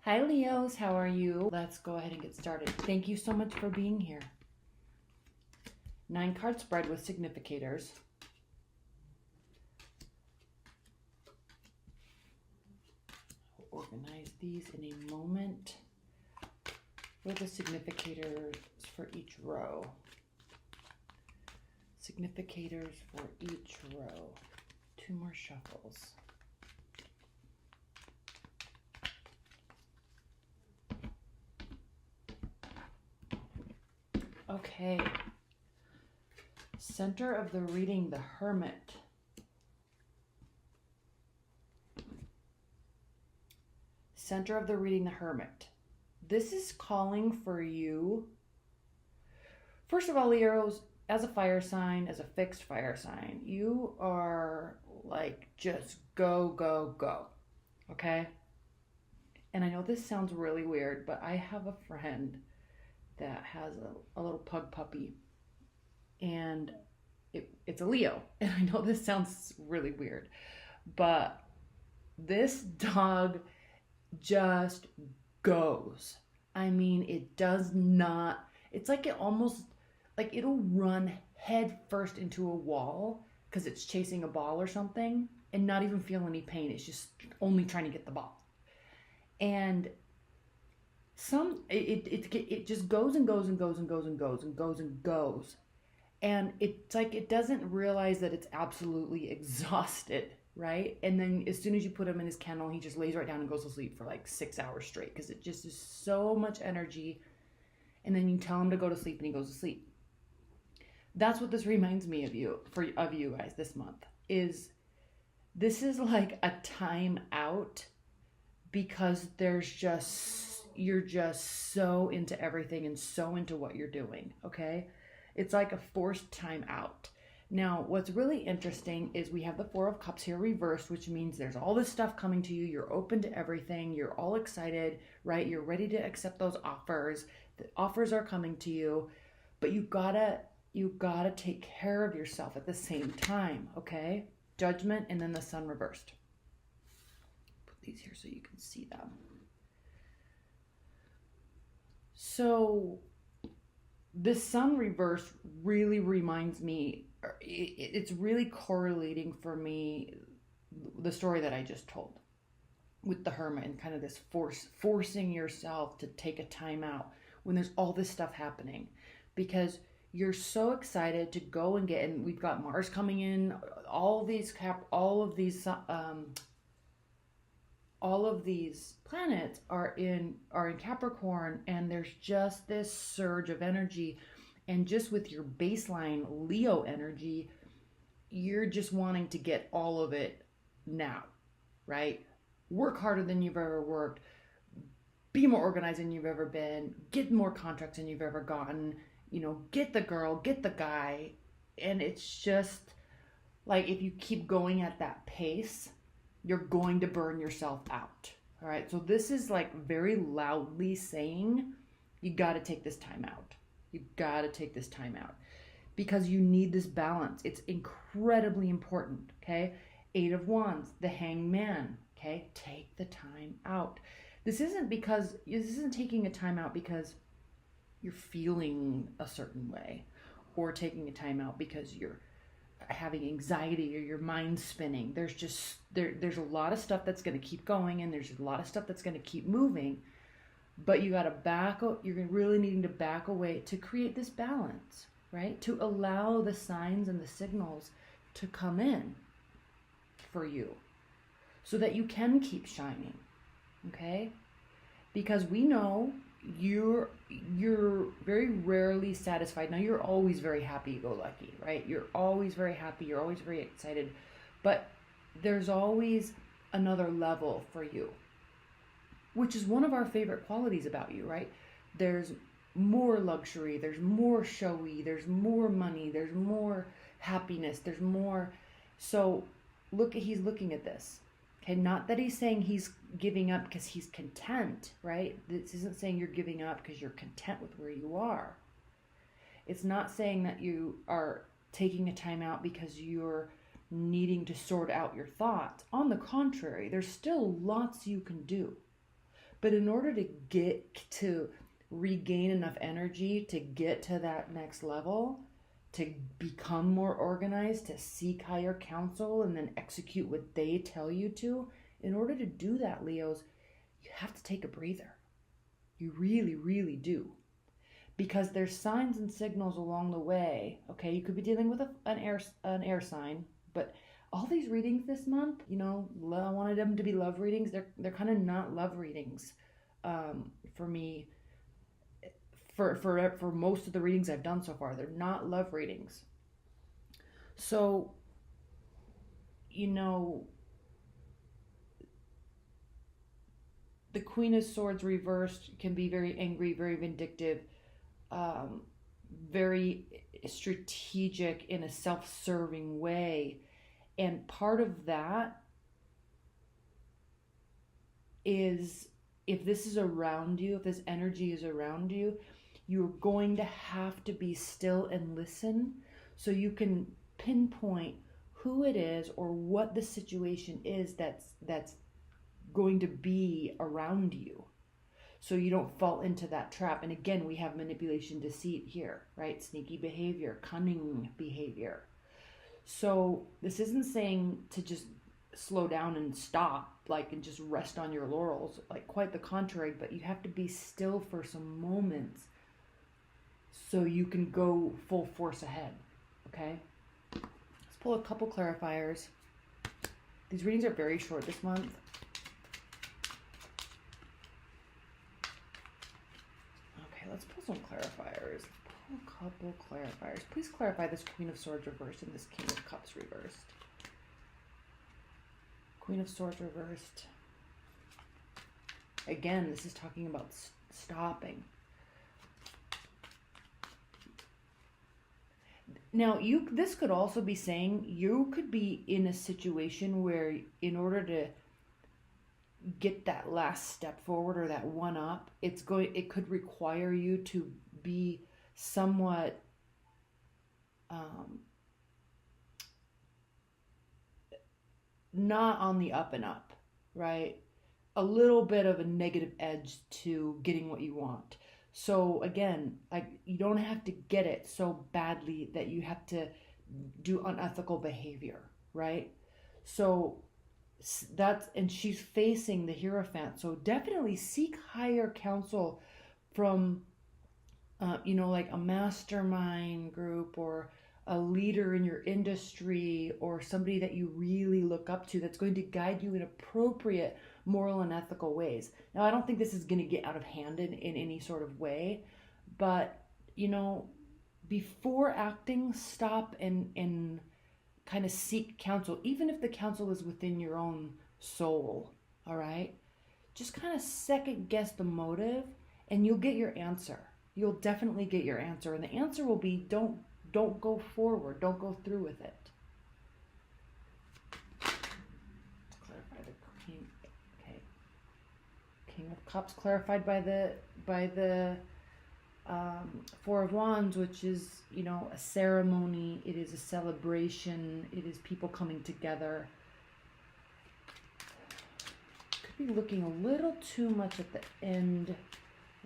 Hi Leos, how are you? Let's go ahead and get started. Thank you so much for being here. 9-card spread with significators. I'll organize these in a moment with the significators for each row. Significators for each row. 2 more shuffles. Okay. Center of the reading, the Hermit. Center of the reading, the Hermit. This is calling for you. First of all, Leos, as a fire sign, as a fixed fire sign, you are like just go, go, go. Okay? And I know this sounds really weird, but I have a friend that has a little pug puppy, and it's a Leo. And I know this sounds really weird, but this dog just goes. I mean, it does not, it's like it almost, like it'll run head first into a wall because it's chasing a ball or something and not even feel any pain. It's just only trying to get the ball. And it just goes and goes and goes and goes and goes and goes and goes. And it's like it doesn't realize that it's absolutely exhausted, right? And then as soon as you put him in his kennel, he just lays right down and goes to sleep for like 6 hours straight because it just is so much energy. And then you tell him to go to sleep and he goes to sleep. That's what this reminds me of you guys this month. This is like a time out because you're just so into everything and so into what you're doing, okay? It's like a forced time out. Now, what's really interesting is we have the 4 of Cups here reversed, which means there's all this stuff coming to you. You're open to everything. You're all excited, right? You're ready to accept those offers. The offers are coming to you, but you gotta take care of yourself at the same time, okay? Judgment and then the Sun reversed. Put these here so you can see them. So this Sun reverse really reminds me, it's really correlating for me the story that I just told with the Hermit and kind of this forcing yourself to take a time out when there's all this stuff happening, because you're so excited to go and get, and we've got Mars coming in, all of these planets are in Capricorn, and there's just this surge of energy. And just with your baseline Leo energy, you're just wanting to get all of it now, right? Work harder than you've ever worked, be more organized than you've ever been, get more contracts than you've ever gotten, get the girl, get the guy. And it's just like, if you keep going at that pace, you're going to burn yourself out. All right. So this is like very loudly saying, you got to take this time out. You got to take this time out because you need this balance. It's incredibly important. Okay. 8 of Wands, the Hangman. Okay. Take the time out. This isn't taking a time out because you're feeling a certain way, or taking a time out because you're having anxiety or your mind's spinning. There's a lot of stuff that's going to keep going, and there's a lot of stuff that's going to keep moving, but you're really needing to back away to create this balance, right? To allow the signs and the signals to come in for you so that you can keep shining. Okay? Because we know you're very rarely satisfied. Now, you're always very happy-go-lucky, right? You're always very happy. You're always very excited. But there's always another level for you, which is one of our favorite qualities about you, right? There's more luxury. There's more showy. There's more money. There's more happiness. There's more. So he's looking at this. Okay, not that he's saying he's giving up because he's content, right? This isn't saying you're giving up because you're content with where you are. It's not saying that you are taking a time out because you're needing to sort out your thoughts. On the contrary, there's still lots you can do. But in order to get to regain enough energy to get to that next level, to become more organized, to seek higher counsel, and then execute what they tell you to, in order to do that, Leos, you have to take a breather. You really, really do. Because there's signs and signals along the way. Okay, you could be dealing with an air sign, but all these readings this month, you know, I wanted them to be love readings. They're kind of not love readings for me. For most of the readings I've done so far, they're not love readings. So, you know, the Queen of Swords reversed can be very angry, very vindictive, very strategic in a self-serving way. And part of that is, if this is around you, if this energy is around you, you're going to have to be still and listen so you can pinpoint who it is or what the situation is that's going to be around you, so you don't fall into that trap. And again, we have manipulation, deceit here, right? Sneaky behavior, cunning behavior. So this isn't saying to just slow down and stop, like, and just rest on your laurels, like quite the contrary, but you have to be still for some moments so you can go full force ahead. Okay, let's pull a couple clarifiers. These readings are very short this month. Okay, let's pull some clarifiers. Pull a couple clarifiers. Please clarify this Queen of Swords reversed and this King of Cups reversed. Queen of Swords reversed. Again, this is talking about stopping. Now, this could also be saying you could be in a situation where, in order to get that last step forward or that one up, it could require you to be somewhat not on the up and up, right? A little bit of a negative edge to getting what you want. So again, like, you don't have to get it so badly that you have to do unethical behavior, right? So that's, and she's facing the Hierophant. So definitely seek higher counsel from, you know, like a mastermind group or a leader in your industry or somebody that you really look up to that's going to guide you in appropriate moral and ethical ways. Now, I don't think this is going to get out of hand in any sort of way, but, you know, before acting, stop and kind of seek counsel, even if the counsel is within your own soul, all right? Just kind of second guess the motive and you'll get your answer. You'll definitely get your answer. And the answer will be, don't go forward. Don't go through with it. Let's clarify the Queen. Okay. King of Cups clarified by the Four of Wands, which is, you know, a ceremony. It is a celebration. It is people coming together. Could be looking a little too much at the end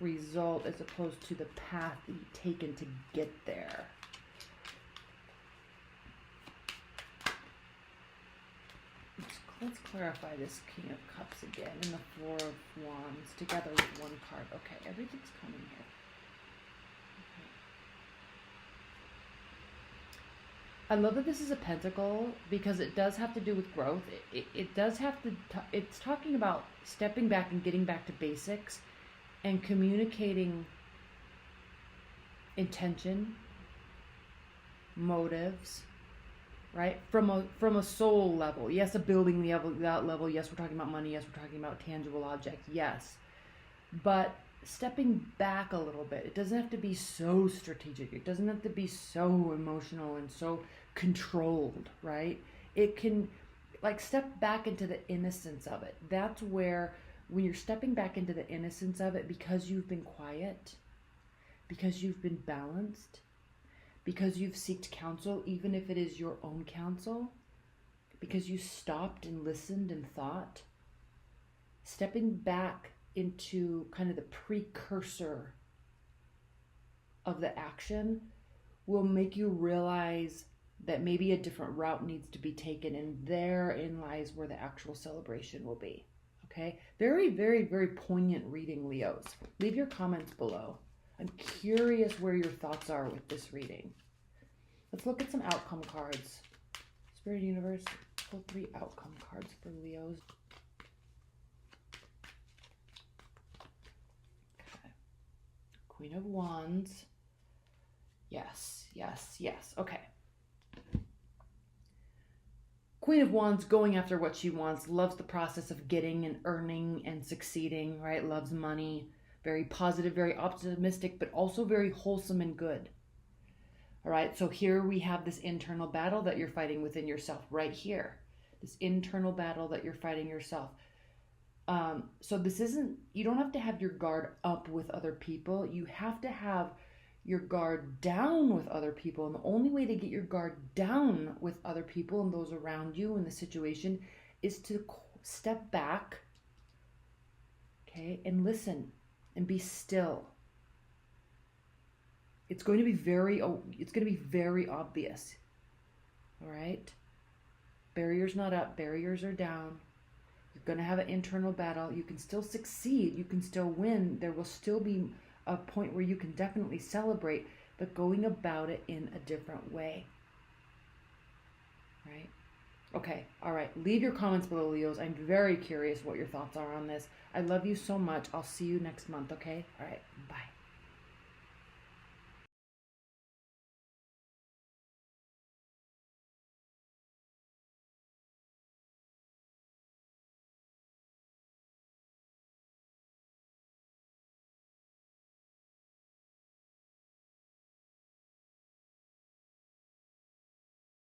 result as opposed to the path that you've taken to get there. Let's clarify this King of Cups again and the Four of Wands together with one card. Okay, everything's coming here. Okay. I love that this is a pentacle because it does have to do with growth. It does have to, it's talking about stepping back and getting back to basics and communicating intention, motives, right? From a soul level. Yes, a building level. Yes, we're talking about money. Yes, we're talking about tangible objects. Yes. But stepping back a little bit. It doesn't have to be so strategic. It doesn't have to be so emotional and so controlled, right? It can, like, step back into the innocence of it. That's where, when you're stepping back into the innocence of it, because you've been quiet, because you've been balanced, because you've sought counsel, even if it is your own counsel, because you stopped and listened and thought, stepping back into kind of the precursor of the action will make you realize that maybe a different route needs to be taken, and therein lies where the actual celebration will be. Okay? Very, very, very poignant reading, Leos. Leave your comments below. I'm curious where your thoughts are with this reading. Let's look at some outcome cards. Spirit Universe, pull 3 outcome cards for Leos. Okay. Queen of Wands. Yes, yes, yes. Okay. Queen of Wands, going after what she wants, loves the process of getting and earning and succeeding, right? Loves money, very positive, very optimistic, but also very wholesome and good. All right, so here we have this internal battle that you're fighting within yourself right here. This internal battle that you're fighting yourself. So this isn't, you don't have to have your guard up with other people. You have to have your guard down with other people. And the only way to get your guard down with other people and those around you in the situation is to step back, okay, and listen and be still. It's going to be very obvious. All right? Barriers not up, barriers are down. You're going to have an internal battle. You can still succeed. You can still win. There will still be a point where you can definitely celebrate, but going about it in a different way. Right? Okay. All right. Leave your comments below, Leos. I'm very curious what your thoughts are on this. I love you so much. I'll see you next month. Okay? All right. Bye.